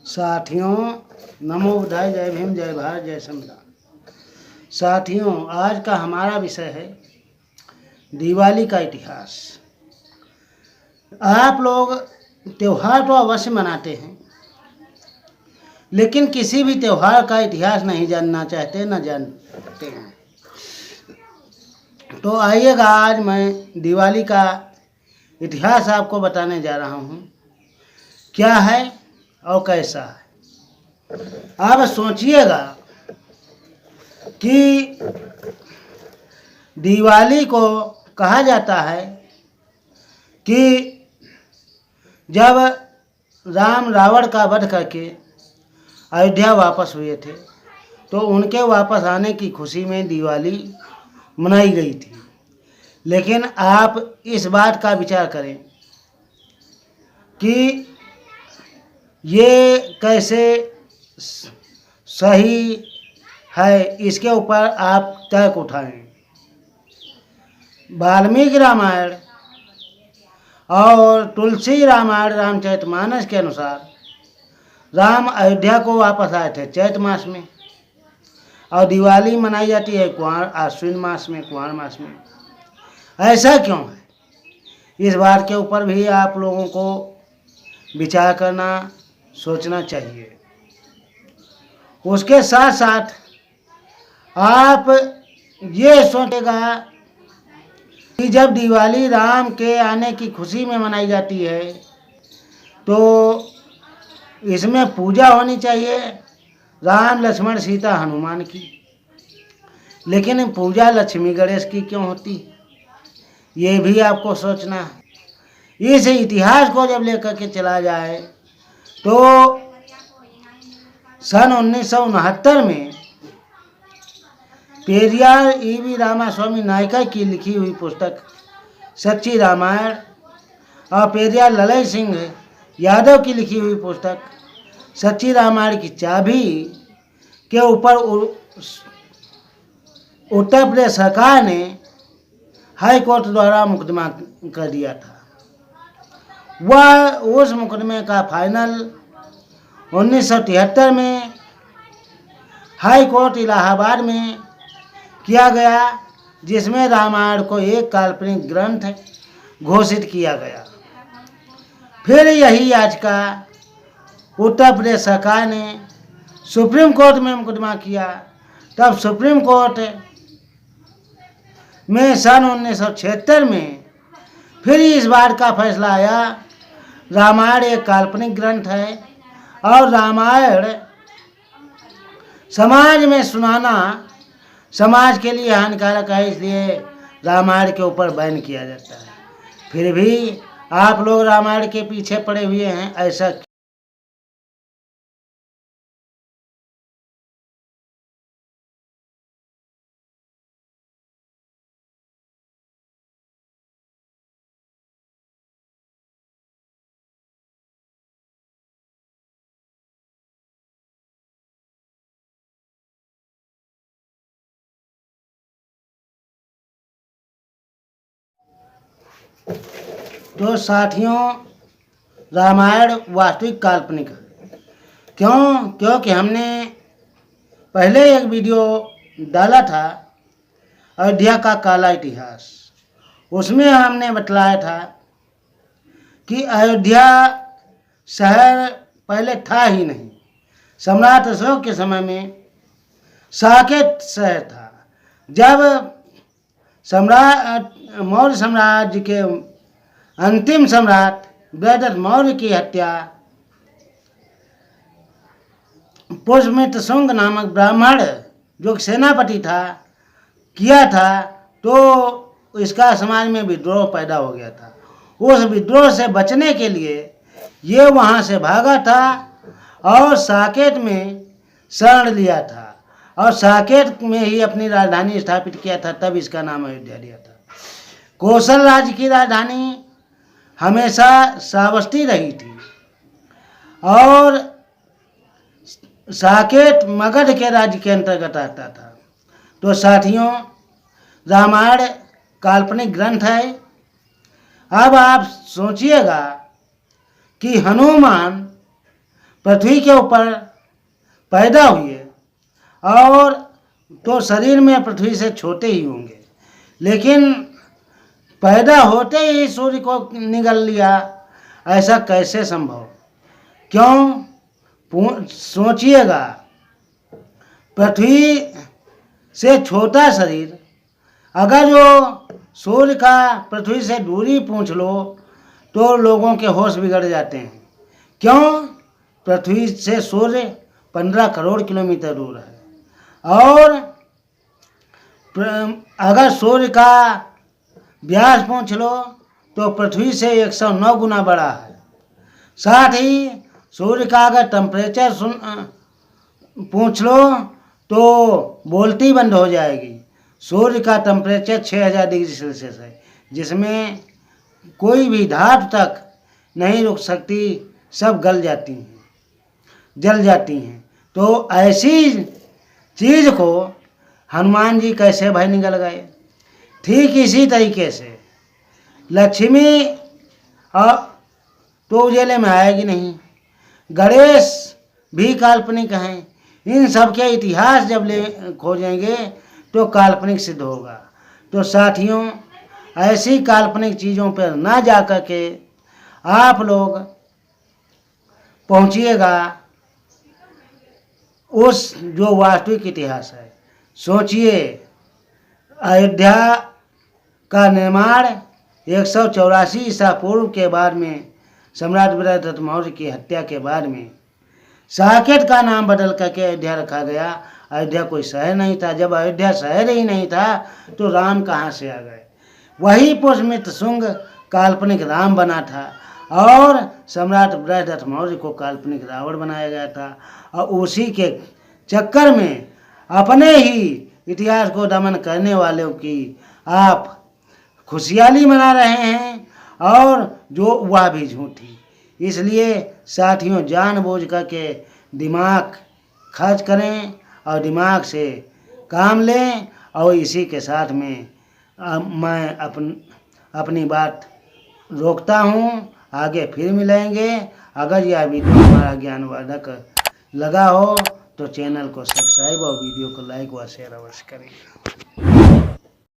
साथियों, नमो बुद्धाय, जय भीम, जय भारत, जय संविधान। साथियों, आज का हमारा विषय है दिवाली का इतिहास। आप लोग त्यौहार तो अवश्य मनाते हैं, लेकिन किसी भी त्यौहार का इतिहास नहीं जानना चाहते, न जानते हैं। तो आइएगा, आज मैं दिवाली का इतिहास आपको बताने जा रहा हूँ, क्या है और कैसा है। आप सोचिएगा कि दिवाली को कहा जाता है कि जब राम रावण का वध करके अयोध्या वापस हुए थे, तो उनके वापस आने की खुशी में दिवाली मनाई गई थी। लेकिन आप इस बात का विचार करें कि ये कैसे सही है, इसके ऊपर आप तर्क उठाएं। वाल्मीकि रामायण और तुलसी रामायण रामचरितमानस के अनुसार राम अयोध्या को वापस आए थे चैत मास में, और दिवाली मनाई जाती है आश्विन मास में, कुंवार मास में। ऐसा क्यों है, इस बात के ऊपर भी आप लोगों को विचार करना, सोचना चाहिए। उसके साथ साथ आप ये सोचेगा कि जब दिवाली राम के आने की खुशी में मनाई जाती है, तो इसमें पूजा होनी चाहिए राम लक्ष्मण सीता हनुमान की, लेकिन पूजा लक्ष्मी गणेश की क्यों होती, ये भी आपको सोचना है। इस इतिहास को जब लेकर के चला जाए तो सन 1969 में पेरियार E.V. रामास्वामी नायकर की लिखी हुई पुस्तक सच्ची रामायण और पेरियार ललय सिंह यादव की लिखी हुई पुस्तक सच्ची रामायण की चाबी के ऊपर उत्तर प्रदेश सरकार ने हाई कोर्ट द्वारा मुकदमा कर दिया था। वह उस मुकदमे का फाइनल 1973 में हाई कोर्ट इलाहाबाद में किया गया, जिसमें रामायण को एक काल्पनिक ग्रंथ घोषित किया गया। फिर यही याचिका उत्तर प्रदेश सरकार ने सुप्रीम कोर्ट में मुकदमा किया। तब सुप्रीम कोर्ट में सन 1976 में फिर इस बात का फैसला आया, रामायण एक काल्पनिक ग्रंथ है और रामायण समाज में सुनाना समाज के लिए हानिकारक है, इसलिए रामायण के ऊपर बैन किया जाता है। फिर भी आप लोग रामायण के पीछे पड़े हुए हैं, ऐसा तो साथियों, रामायण वास्तविक काल्पनिक है। क्यों? क्योंकि हमने पहले एक वीडियो डाला था अयोध्या का काला इतिहास। उसमें हमने बतलाया था कि अयोध्या शहर पहले था ही नहीं। सम्राट अशोक के समय में साकेत शहर था। जब मौर्य साम्राज्य के अंतिम सम्राट बृहदत्त मौर्य की हत्या पुष्यमित्र शुंग नामक ब्राह्मण जो सेनापति था किया था, तो इसका समाज में विद्रोह पैदा हो गया था। उस विद्रोह से बचने के लिए ये वहाँ से भागा था और साकेत में शरण लिया था और साकेत में ही अपनी राजधानी स्थापित किया था। तब इसका नाम अयोध्या दिया था। कौशल राज्य की राजधानी हमेशा श्रावस्ती रही थी और साकेत मगध के राज्य के अंतर्गत आता था। तो साथियों, रामायण काल्पनिक ग्रंथ है। अब आप सोचिएगा कि हनुमान पृथ्वी के ऊपर पैदा हुए और तो शरीर में पृथ्वी से छोटे ही होंगे, लेकिन पैदा होते ही सूर्य को निगल लिया, ऐसा कैसे संभव? क्यों? सोचिएगा, पृथ्वी से छोटा शरीर, अगर जो सूर्य का पृथ्वी से दूरी पूछ लो तो लोगों के होश बिगड़ जाते हैं। क्यों? पृथ्वी से सूर्य 15 करोड़ किलोमीटर दूर है और अगर सूर्य का व्यास पूछ लो तो पृथ्वी से 109 गुना बड़ा है। साथ ही सूर्य का अगर टेम्परेचर पूछ लो तो बोलती बंद हो जाएगी। सूर्य का टेम्परेचर 6000 डिग्री सेल्सियस है, जिसमें कोई भी धातु तक नहीं रुक सकती, सब गल जाती हैं, जल जाती हैं। तो ऐसी चीज़ को हनुमान जी कैसे भाई निगल गए? ठीक इसी तरीके से लक्ष्मी तो उजेले में आएगी नहीं, गणेश भी काल्पनिक हैं। इन सब के इतिहास जब खोजेंगे तो काल्पनिक सिद्ध होगा। तो साथियों, ऐसी काल्पनिक चीज़ों पर ना जा कर के आप लोग पहुँचिएगा उस जो वास्तविक इतिहास है। सोचिए, अयोध्या का निर्माण 184 ईसा पूर्व के बाद में सम्राट बृहदत्त मौर्य की हत्या के बाद में साकेत का नाम बदल करके अयोध्या रखा गया। अयोध्या कोई शहर नहीं था। जब अयोध्या शहर ही नहीं था तो राम कहाँ से आ गए? वही पुष्यमित्र शुंग काल्पनिक राम बना था और सम्राट बृहदत्त मौर्य को काल्पनिक रावण बनाया गया था। और उसी के चक्कर में अपने ही इतिहास को दमन करने वालों की आप खुशहाली मना रहे हैं और जो वह भी झूठी। इसलिए साथियों, जानबूझ करके दिमाग खर्च करें और दिमाग से काम लें। और इसी के साथ में मैं अपनी बात रोकता हूँ। आगे फिर मिलेंगे। अगर यह वीडियो हमारा ज्ञानवर्धक लगा हो तो चैनल को सब्सक्राइब और वीडियो को लाइक व शेयर अवश्य करें।